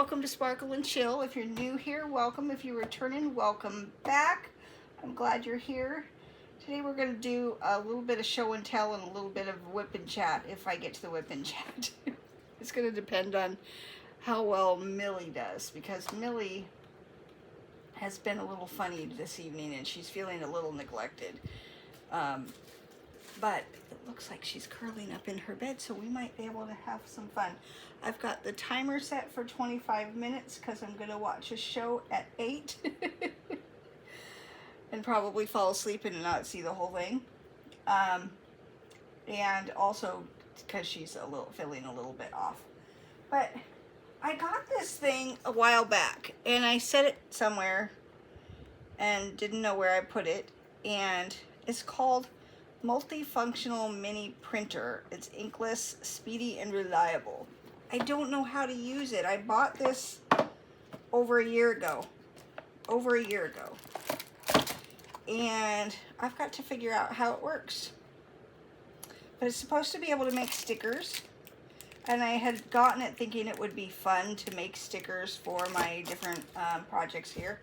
welcome to Sparkle and Chill. If you're new here, welcome. If you're returning, welcome back. I'm glad you're here. Today we're going to do a little bit of show and tell and a little bit of WIP and chat if I get to the WIP and chat. It's going to depend on how well Millie does, because Millie has been a little funny this evening and she's feeling a little neglected. But it looks like she's curling up in her bed, so we might be able to have some fun. I've got the timer set for 25 minutes because I'm going to watch a show at 8 and probably fall asleep and not see the whole thing. And also because she's feeling a little bit off. But I got this thing a while back and I set it somewhere and didn't know where I put it, and it's called Multifunctional Mini Printer. It's inkless, speedy, and reliable. I don't know how to use it. I bought this over a year ago. And I've got to figure out how it works. But it's supposed to be able to make stickers. And I had gotten it thinking it would be fun to make stickers for my different projects here.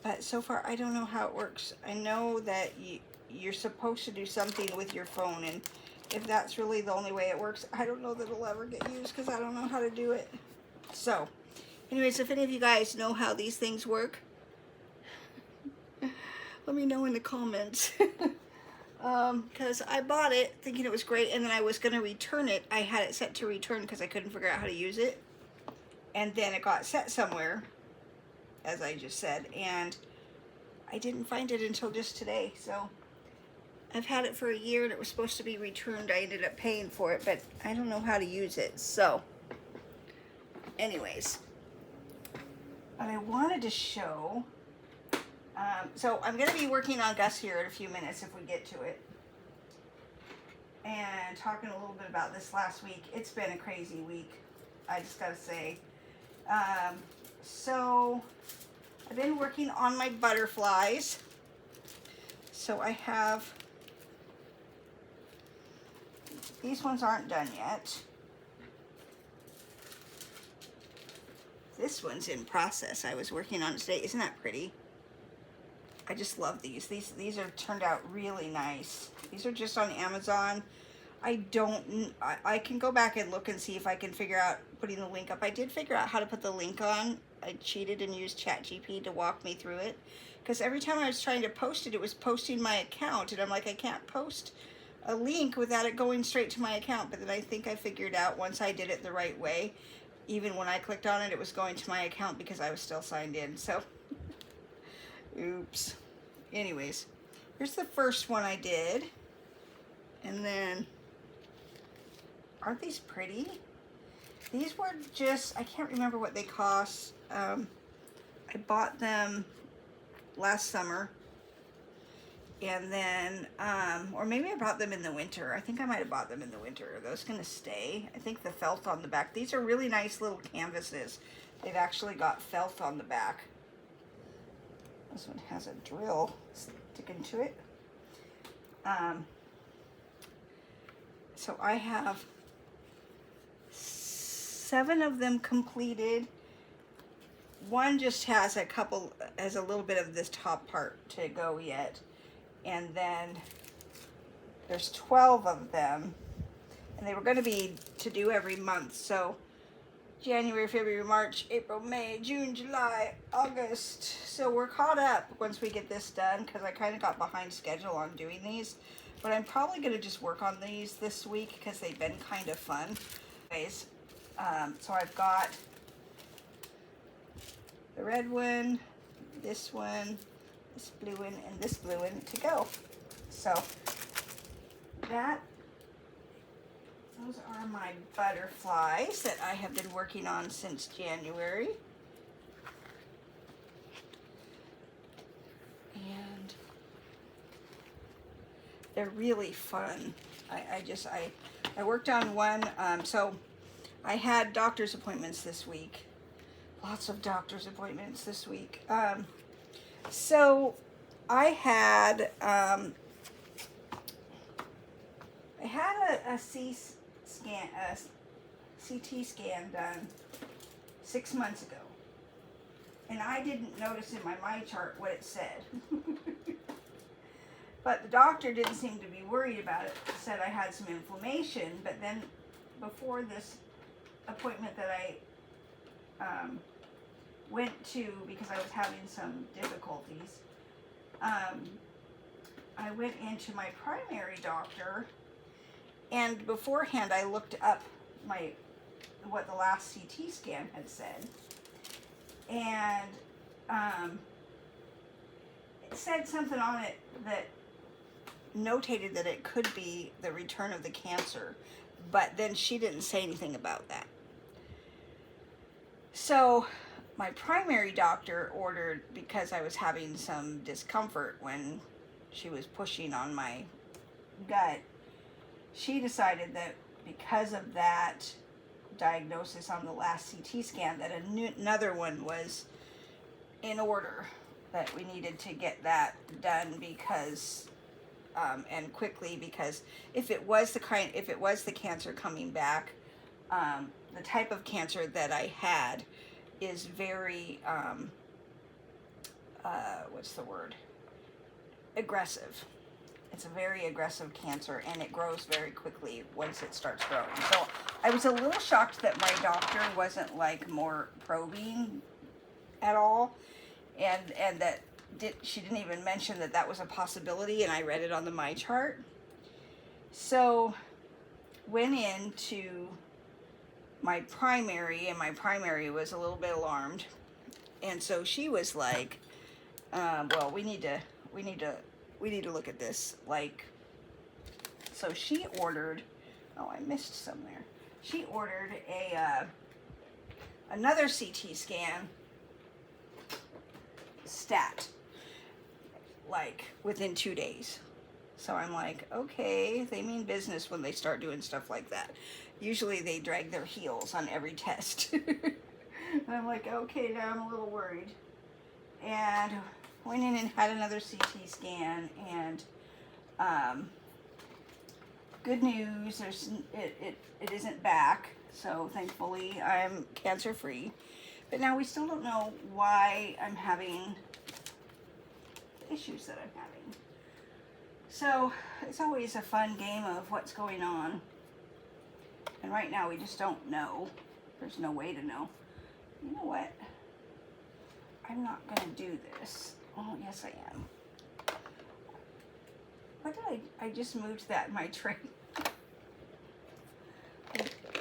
But so far, I don't know how it works. I know that you're supposed to do something with your phone, and if that's really the only way it works, I don't know that it'll ever get used because I don't know how to do it. So, anyways, if any of you guys know how these things work, let me know in the comments. Because I bought it thinking it was great, and then I was going to return it. I had it set to return because I couldn't figure out how to use it. And then it got set somewhere, as I just said, and I didn't find it until just today. So I've had it for a year and it was supposed to be returned. I ended up paying for it, but I don't know how to use it. So anyways, what I wanted to show, so I'm going to be working on Gus here in a few minutes if we get to it, and talking a little bit about this last week. It's been a crazy week, I just got to say. So I've been working on my butterflies. So I have, these ones aren't done yet. This one's in process. I was working on it today. Isn't that pretty? I just love these. These are turned out really nice. These are just on Amazon. I can go back and look and see if I can figure out putting the link up. I did figure out how to put the link on. I cheated and used ChatGPT to walk me through it, because every time I was trying to post it, it was posting my account, and I'm like, I can't post a link without it going straight to my account. But then I think I figured out once I did it the right way, even when I clicked on it, it was going to my account because I was still signed in. So oops. Anyways, here's the first one I did, and then aren't these pretty? These were just, I can't remember what they cost. I bought them last summer, and then, or maybe I bought them in the winter. I think I might have bought them in the winter. Are those gonna stay? I think the felt on the back. These are really nice little canvases. They've actually got felt on the back. This one has a drill sticking to it. So I have 7 of them completed. One just has a little bit of this top part to go yet. And then there's 12 of them. And they were going to be to do every month. So January, February, March, April, May, June, July, August. So we're caught up once we get this done, because I kind of got behind schedule on doing these. But I'm probably going to just work on these this week because they've been kind of fun. Anyways, so I've got the red one, this one, this blue one, and this blue one to go. So those are my butterflies that I have been working on since January. And they're really fun. I worked on one, so I had doctor's appointments this week. Lots of doctor's appointments this week. So I had a CT scan done 6 months ago. And I didn't notice in my chart what it said. But the doctor didn't seem to be worried about it. Said I had some inflammation, but then before this appointment that I went to, because I was having some difficulties, I went into my primary doctor, and beforehand I looked up what the last CT scan had said, and it said something on it that notated that it could be the return of the cancer, but then she didn't say anything about that. So my primary doctor ordered, because I was having some discomfort when she was pushing on my gut, she decided that because of that diagnosis on the last CT scan, that another one was in order, that we needed to get that done because and quickly, because if it was the cancer coming back, the type of cancer that I had is very what's the word? Aggressive. It's a very aggressive cancer, and it grows very quickly once it starts growing. So I was a little shocked that my doctor wasn't like more probing at all, and that she didn't even mention that that was a possibility, and I read it on the my chart. So went into my primary, and my primary was a little bit alarmed, and so she was like, well, we need to look at this. Like, so she ordered, oh, I missed some there. She ordered another CT scan stat, like within 2 days. So I'm like, okay, they mean business when they start doing stuff like that. Usually they drag their heels on every test. And I'm like, okay, now I'm a little worried. And went in and had another CT scan, and good news, it isn't back, so thankfully I'm cancer free. But now we still don't know why I'm having the issues that I'm having. So it's always a fun game of what's going on. And right now we just don't know. There's no way to know. You know what? I'm not going to do this. Oh, yes I am. What did I just moved that in my tray.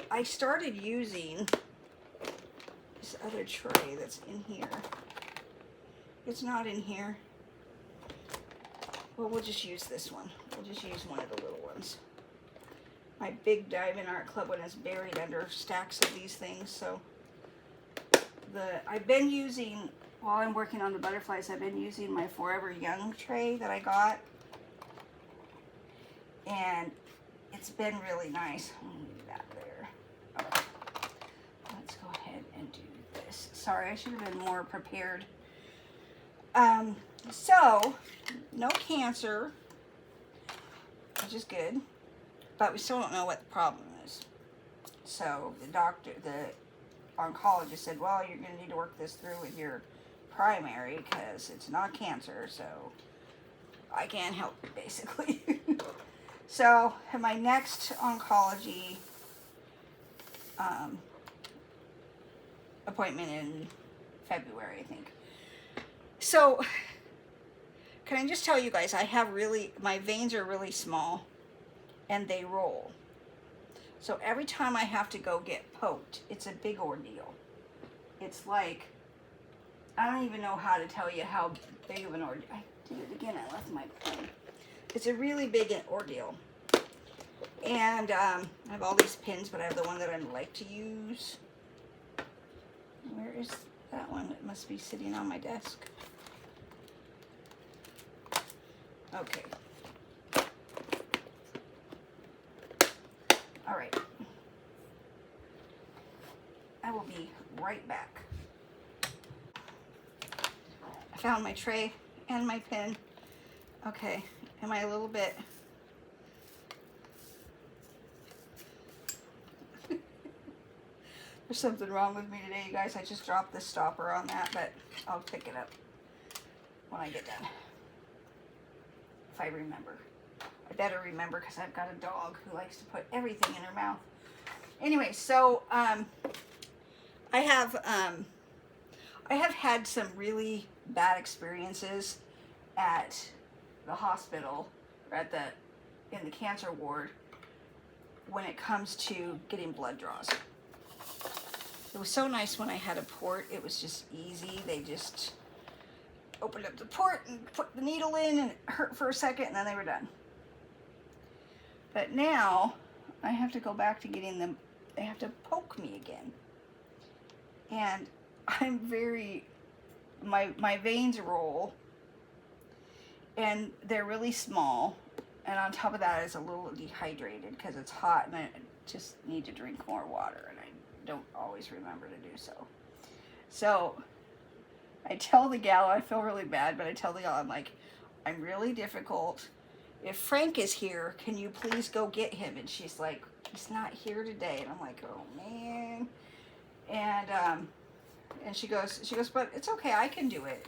I started using this other tray that's in here. It's not in here. Well, we'll just use this one. We'll just use one of the little ones. My big Diamond Art Club one is buried under stacks of these things, so I've been using, while I'm working on the butterflies, I've been using my Forever Young tray that I got, and it's been really nice. I'm gonna leave that there. Okay. Let's go ahead and do this. Sorry, I should have been more prepared. So no cancer, which is good, but we still don't know what the problem is. So the oncologist said, well, you're going to need to work this through with your primary because it's not cancer, so I can't help you, basically. So my next oncology appointment in February, I think. So can I just tell you guys, my veins are really small and they roll. So every time I have to go get poked, it's a big ordeal. It's like, I don't even know how to tell you how big of an ordeal. I did it again, I left my pen. It's a really big ordeal. And I have all these pins, but I have the one that I like to use. Where is that one? It must be sitting on my desk. Okay. All right. I will be right back. I found my tray and my pen. Okay. Am I a little bit... There's something wrong with me today, you guys. I just dropped the stopper on that, but I'll pick it up when I get done. If I remember. I better remember because I've got a dog who likes to put everything in her mouth. Anyway, so I have had some really bad experiences at the hospital or in the cancer ward when it comes to getting blood draws. It was so nice when I had a port. It was just easy. They just opened up the port and put the needle in, and it hurt for a second, and then they were done. But now I have to go back to getting them. They have to poke me again. And I'm my veins roll, and they're really small. And on top of that, I was a little dehydrated because it's hot, and I just need to drink more water, and I don't always remember to do so. So I tell the gal, I feel really bad, but I tell the gal, I'm like, I'm really difficult. If Frank is here, can you please go get him? And she's like, he's not here today. And I'm like, oh man. And she goes, but it's okay, I can do it.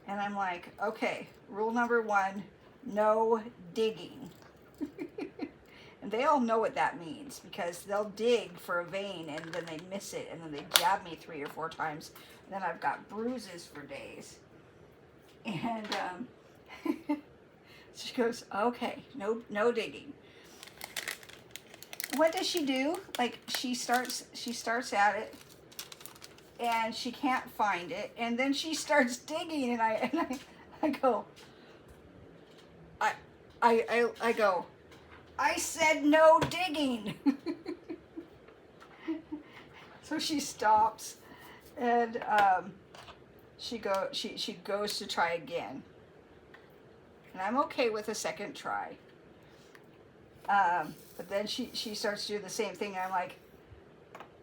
And I'm like, okay, rule number 1, no digging. And they all know what that means, because they'll dig for a vein and then they miss it, and then they jab me 3 or 4 times, and then I've got bruises for days. And she goes, okay, no digging. What does she do? Like, she starts at it, and she can't find it, and then she starts digging, and I go, I go, I said no digging. So she stops, and she goes to try again, and I'm okay with a second try. But then she starts to do the same thing, and I'm like,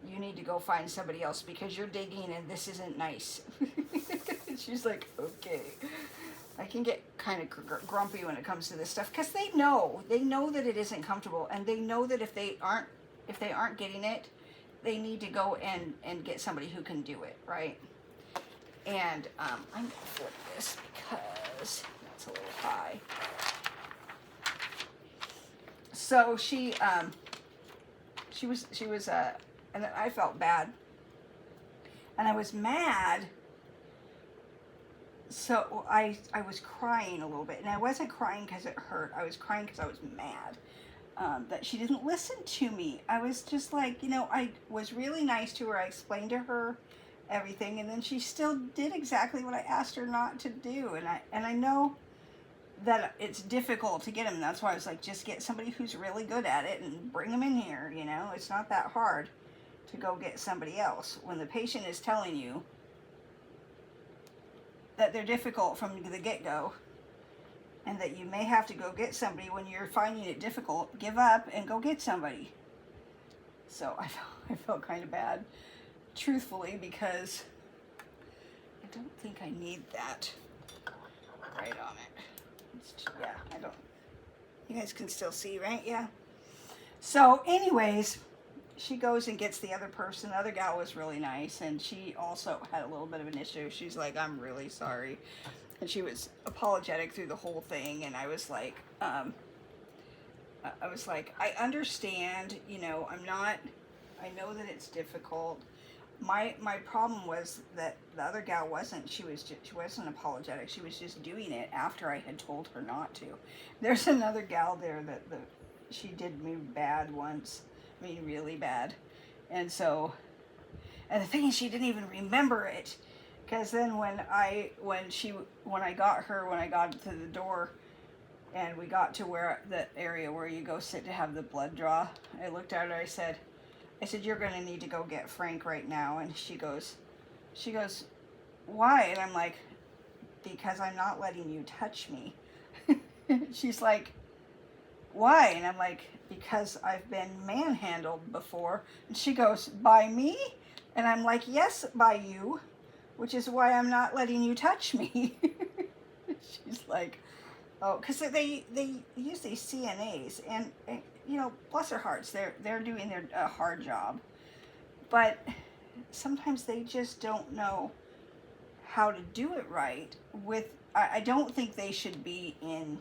you need to go find somebody else because you're digging and this isn't nice. And she's like, okay. I can get kind of grumpy when it comes to this stuff, because they know that it isn't comfortable, and they know that if they aren't getting it, they need to go and get somebody who can do it, right? And I'm gonna flip this because that's a little high. So she was and I felt bad, and I was mad. So I was crying a little bit, and I wasn't crying because it hurt. I was crying because I was mad that she didn't listen to me. I was just like, I was really nice to her. I explained to her everything, and then she still did exactly what I asked her not to do. And I know that it's difficult to get them. That's why I was like, just get somebody who's really good at it and bring them in here. It's not that hard to go get somebody else when the patient is telling you that they're difficult from the get-go, and that you may have to go get somebody when you're finding it difficult. Give up and go get somebody. So I felt kind of bad, truthfully, because I don't think I need that right on it. Yeah, I don't. You guys can still see, right? Yeah. So anyways, she goes and gets the other person. The other gal was really nice, and she also had a little bit of an issue. She's like, I'm really sorry. And she was apologetic through the whole thing, and I was like, I understand, I know that it's difficult. My problem was that the other gal wasn't. She wasn't apologetic. She was just doing it after I had told her not to. There's another gal there that she did me bad once. I mean, really bad. And the thing is, she didn't even remember it, because then when I got to the door, and we got to the area where you go sit to have the blood draw, I looked at her. I said, you're going to need to go get Frank right now. And she goes, why? And I'm like, because I'm not letting you touch me. She's like, why? And I'm like, because I've been manhandled before. And she goes, by me? And I'm like, yes, by you, which is why I'm not letting you touch me. She's like, oh, because they use these CNAs, and bless their hearts, they're doing their hard job. but sometimes they just don't know how to do it right. I don't think they should be in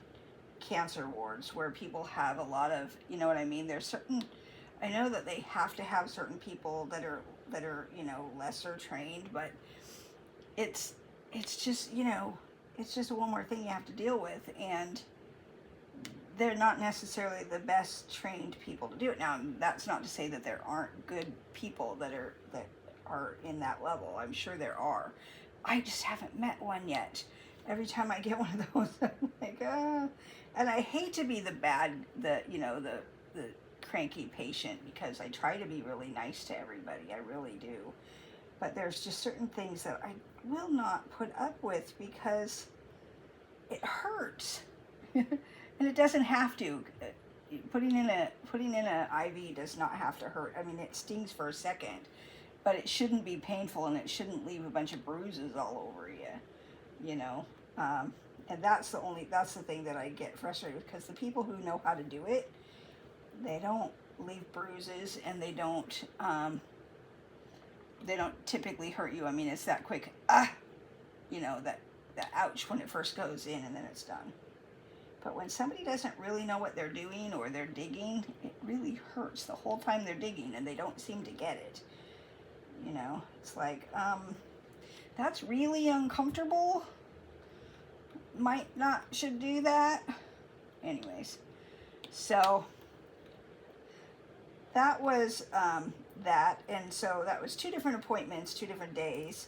cancer wards where people have a lot of, you know what I mean? There's certain, I know that they have to have certain people that are, you know, lesser trained, but it's just, you know, it's just one more thing you have to deal with, and they're not necessarily the best trained people to do it. Now, that's not to say that there aren't good people that are in that level. I'm sure there are. I just haven't met one yet. Every time I get one of those, I'm like, and I hate to be the cranky patient, because I try to be really nice to everybody. I really do. But there's just certain things that I will not put up with because it hurts. And it doesn't have to. Putting in a IV does not have to hurt. I mean, it stings for a second, but it shouldn't be painful, and it shouldn't leave a bunch of bruises all over you, you know. And that's the thing that I get frustrated with, because the people who know how to do it, they don't leave bruises, and they don't typically hurt you. I mean, it's that quick, you know, that ouch when it first goes in, and then it's done. But when somebody doesn't really know what they're doing, or they're digging, it really hurts the whole time they're digging, and they don't seem to get it. You know, it's like, that's really uncomfortable. Should do that. Anyways, so that was that, and so that was 2 different appointments, 2 different days.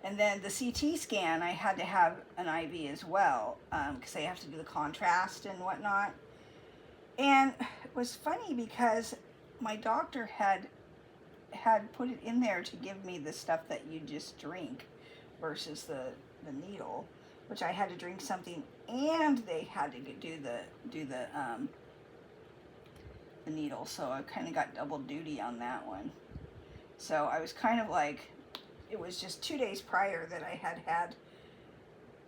And then the CT scan, I had to have an IV as well, because they have to do the contrast and whatnot. And it was funny because my doctor had put it in there to give me the stuff that you just drink versus the needle, which I had to drink something, and they had to do the needle. So I kind of got double duty on that one. So I was kind of like, it was just 2 days prior that I had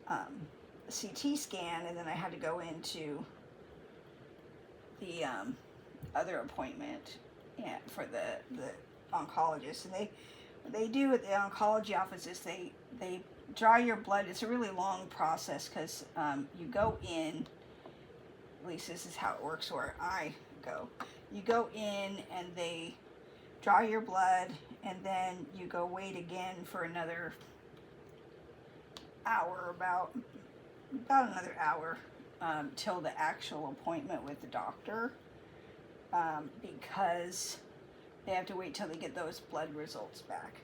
a CT scan, and then I had to go into the other appointment, yeah, for the oncologist. And they do at the oncology offices, they draw your blood. It's a really long process, because you go in, at least this is how it works where I go. You go in and they draw your blood, and then you go wait again for another hour, about another hour, till the actual appointment with the doctor, because they have to wait till they get those blood results back.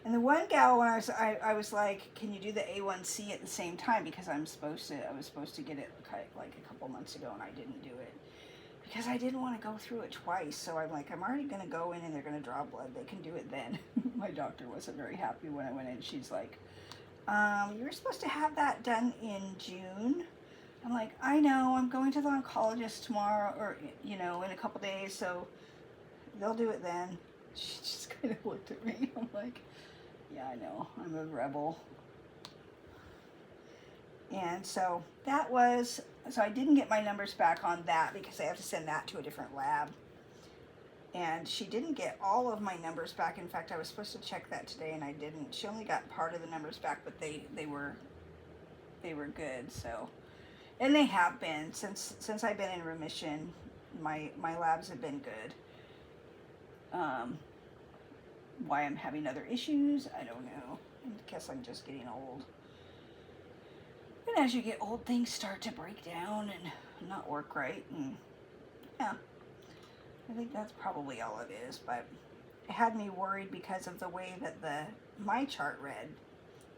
And the one gal, when I was like, can you do the A1C at the same time, because I was supposed to get it like a couple months ago, and I didn't do it because I didn't want to go through it twice. So I'm like, I'm already going to go in, and they're going to draw blood. They can do it then. My doctor wasn't very happy when I went in. She's like, you were supposed to have that done in June. I'm like, I know, I'm going to the oncologist tomorrow, or, you know, in a couple days, so they'll do it then. She just kind of looked at me. I'm like, yeah, I know, I'm a rebel. And so so I didn't get my numbers back on that, because I have to send that to a different lab. And she didn't get all of my numbers back. In fact, I was supposed to check that today, and I didn't. She only got part of the numbers back, but they were good. So, and they have been since I've been in remission. My labs have been good. Why I'm having other issues, I don't know. I guess I'm just getting old. And as you get old, things start to break down and not work right. And yeah, I think that's probably all it is. But it had me worried because of the way that my chart read,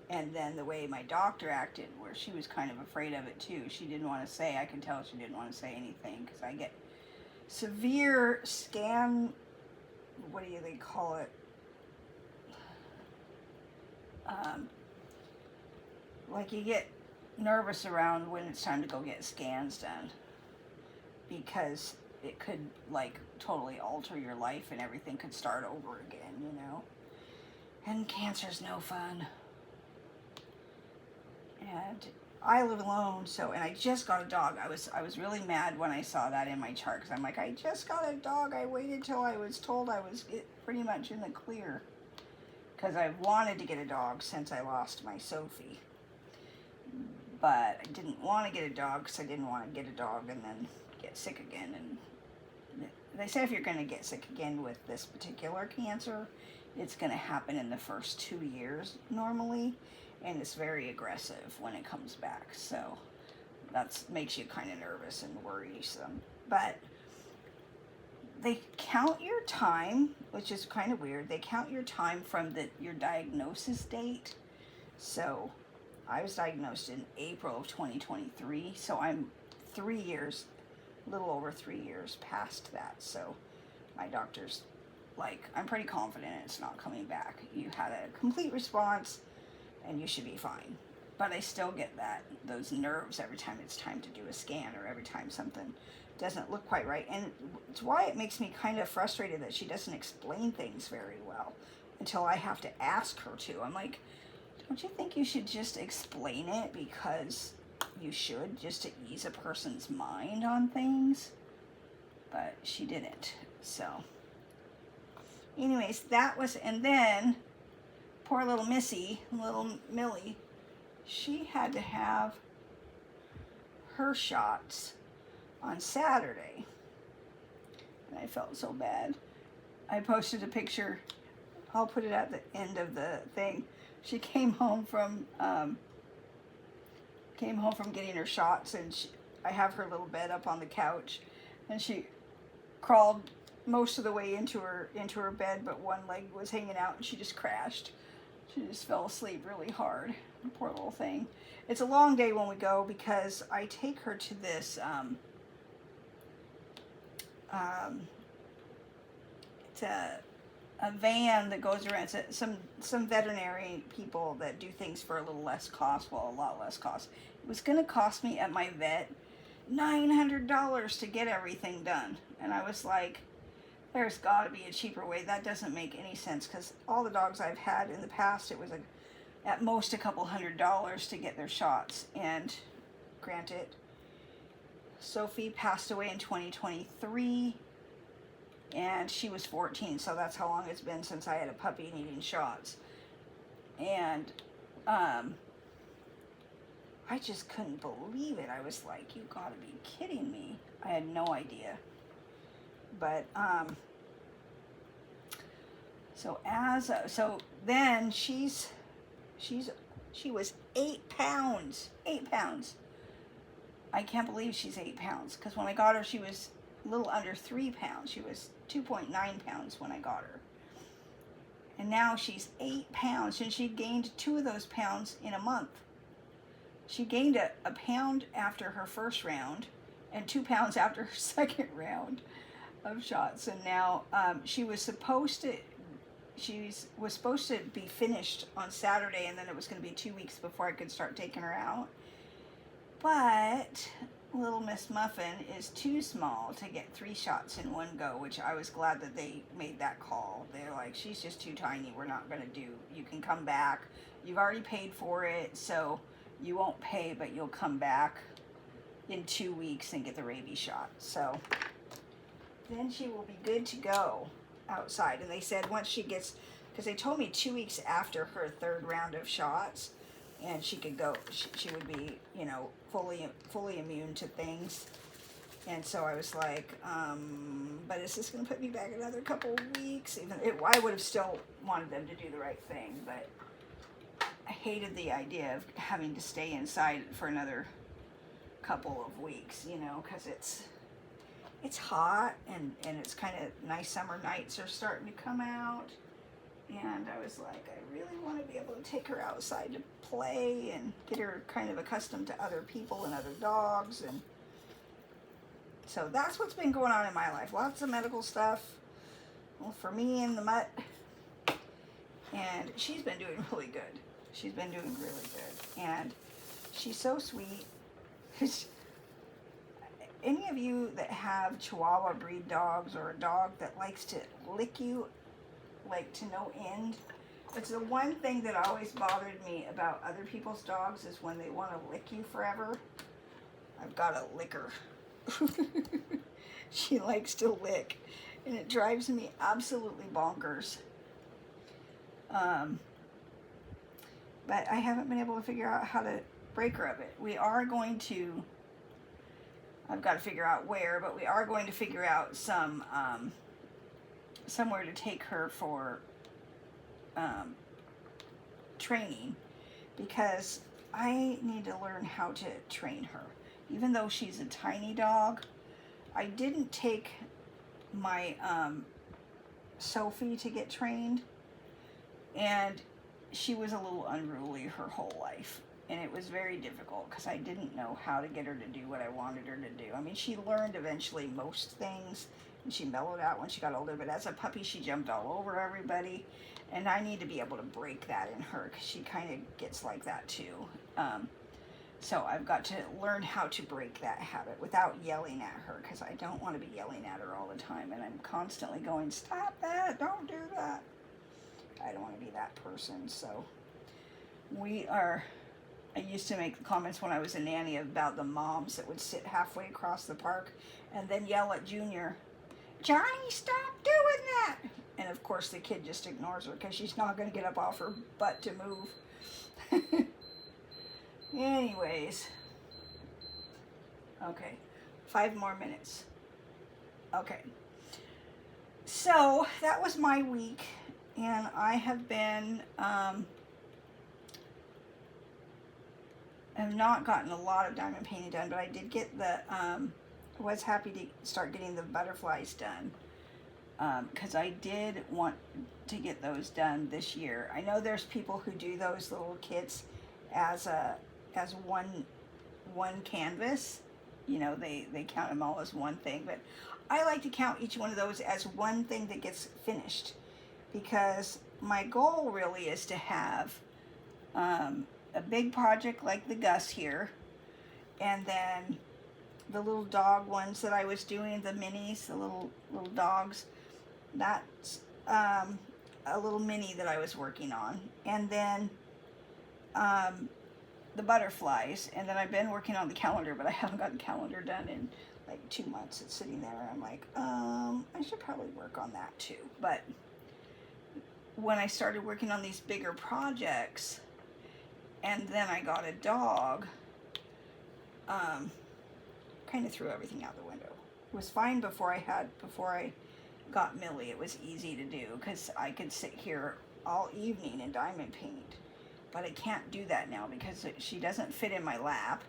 and then the way my doctor acted, where she was kind of afraid of it too. She didn't want to say, I can tell she didn't want to say anything, because I get severe scan, what do they call it? Like you get nervous around when it's time to go get scans done, because it could like totally alter your life, and everything could start over again, you know. And cancer's no fun. And I live alone, so, and I just got a dog. I was really mad when I saw that in my chart, because I'm like, I just got a dog. I waited till I was told I was pretty much in the clear, because I wanted to get a dog since I lost my Sophie. But I didn't want to get a dog because I didn't want to get a dog and then get sick again. And they say if you're going to get sick again with this particular cancer, it's going to happen in the first 2 years normally, and it's very aggressive when it comes back. So that makes you kind of nervous and worrisome. But they count your time, which is kind of weird. They count your time from your diagnosis date. So I was diagnosed in April of 2023, so I'm 3 years, a little over 3 years past that. So my doctor's like, I'm pretty confident it's not coming back. You had a complete response and you should be fine. But I still get those nerves every time it's time to do a scan, or every time something doesn't look quite right. And it's why it makes me kind of frustrated that she doesn't explain things very well until I have to ask her to. I'm like, don't you think you should just explain it, because you should, just to ease a person's mind on things? But she didn't. So anyways, that was, and then poor little little Millie, she had to have her shots on Saturday. And I felt so bad. I posted a picture. I'll put it at the end of the thing. She came home from getting her shots, and I have her little bed up on the couch, and she crawled most of the way into her bed, but one leg was hanging out, and she just crashed. She just fell asleep really hard. Poor little thing. It's a long day when we go, because I take her to this it's a van that goes around. It's some veterinary people that do things for a little less cost, well, a lot less cost. It was going to cost me at my vet $900 to get everything done, and I was like, there's got to be a cheaper way. That doesn't make any sense, because all the dogs I've had in the past, it was at most a couple $100 to get their shots. And granted, Sophie passed away in 2023, and she was 14, so that's how long it's been since I had a puppy needing shots. And I just couldn't believe it. I was like, you gotta be kidding me. I had no idea. But so then she was 8 pounds. 8 pounds. I can't believe she's 8 pounds, because when I got her, she was a little under 3 pounds. She was 2.9 pounds when I got her. And now she's 8 pounds, and she gained 2 of those pounds in a month. She gained a pound after her first round and 2 pounds after her second round of shots. And now she was supposed to be finished on Saturday, and then it was going to be 2 weeks before I could start taking her out. But little Miss Muffin is too small to get 3 shots in one go, which I was glad that they made that call. They're like, she's just too tiny. We're not going to do. You can come back. You've already paid for it, so you won't pay, but you'll come back in 2 weeks and get the rabies shot. So then she will be good to go outside. And they said once she gets, because they told me 2 weeks after her 3rd round of shots, and she could go, she would be, fully immune to things. And so I was like, but is this going to put me back another couple weeks? I would have still wanted them to do the right thing, but I hated the idea of having to stay inside for another couple of weeks, because it's hot, and it's kind of nice. Summer nights are starting to come out, and I was like, I really want to be able to take her outside to play and get her kind of accustomed to other people and other dogs. And so that's what's been going on in my life. Lots of medical stuff, well, for me in the mutt, and she's been doing really good. She's been doing really good, and she's so sweet. Any of you that have Chihuahua breed dogs, or a dog that likes to lick you like to no end, It's the one thing that always bothered me about other people's dogs is when they want to lick you forever. I've got a licker. She likes to lick, and it drives me absolutely bonkers. But I haven't been able to figure out how to break her of it. We are going to, I've got to figure out where, but we are going to figure out some, somewhere to take her for training, because I need to learn how to train her. Even though she's a tiny dog, I didn't take my Sophie to get trained, and she was a little unruly her whole life, and it was very difficult because I didn't know how to get her to do what I wanted her to do. I mean, she learned eventually most things, and she mellowed out when she got older, but as a puppy she jumped all over everybody, and I need to be able to break that in her because she kind of gets like that too. So I've got to learn how to break that habit without yelling at her, because I don't want to be yelling at her all the time, and I'm constantly going, stop that, don't do that. I don't want to be that person. So I used to make the comments when I was a nanny about the moms that would sit halfway across the park and then yell at Junior, Johnny, stop doing that. And of course the kid just ignores her because she's not going to get up off her butt to move. Anyways. Okay. 5 more minutes. Okay. So that was my week, and I have been, have not gotten a lot of diamond painting done, but I did get the, was happy to start getting the butterflies done, because I did want to get those done this year. I know there's people who do those little kits as one canvas. You know, they count them all as one thing, but I like to count each one of those as one thing that gets finished, because my goal really is to have a big project like the Gus here, and then the little dog ones that I was doing, the minis, the little dogs, that's a little mini that I was working on, and then the butterflies, and then I've been working on the calendar, but I haven't got the calendar done in like 2 months. It's sitting there, and I'm like, I should probably work on that too. But when I started working on these bigger projects, and then I got a dog, kind of threw everything out the window. It was fine before I got Millie. It was easy to do because I could sit here all evening and diamond paint. But I can't do that now because she doesn't fit in my lap.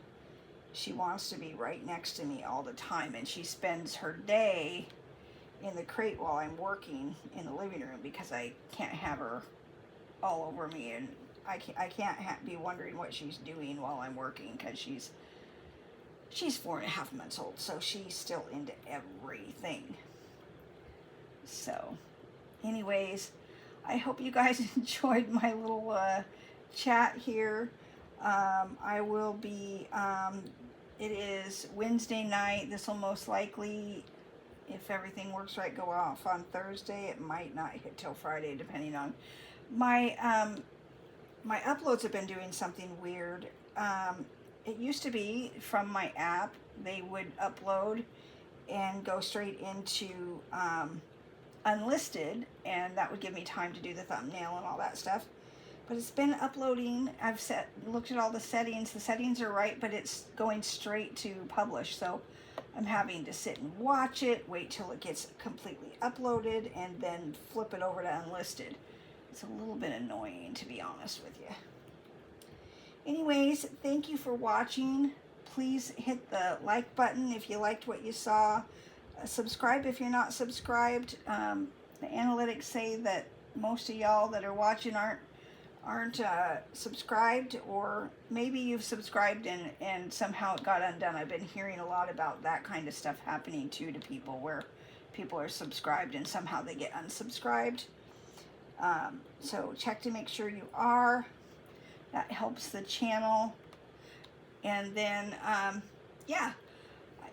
She wants to be right next to me all the time, and she spends her day in the crate while I'm working in the living room because I can't have her all over me, and I can't be wondering what she's doing while I'm working, because she's 4.5 months old, so she's still into everything. So anyways, I hope you guys enjoyed my little chat here. I will be, it is Wednesday night. This will most likely, if everything works right, go off on Thursday. It might not hit till Friday, depending on my my uploads have been doing something weird. It used to be from my app, they would upload and go straight into unlisted, and that would give me time to do the thumbnail and all that stuff. But it's been uploading. I've looked at all the settings. The settings are right, but it's going straight to publish. So I'm having to sit and watch it, wait till it gets completely uploaded, and then flip it over to unlisted. It's a little bit annoying, to be honest with you. Anyways, thank you for watching. Please hit the like button if you liked what you saw. Subscribe if you're not subscribed. The analytics say that most of y'all that are watching aren't subscribed, or maybe you've subscribed and somehow it got undone. I've been hearing a lot about that kind of stuff happening too to people, where people are subscribed and somehow they get unsubscribed. So check to make sure you are. That helps the channel. And then, yeah,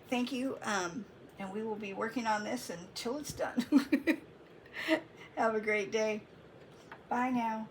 thank you. And we will be working on this until it's done. Have a great day. Bye now.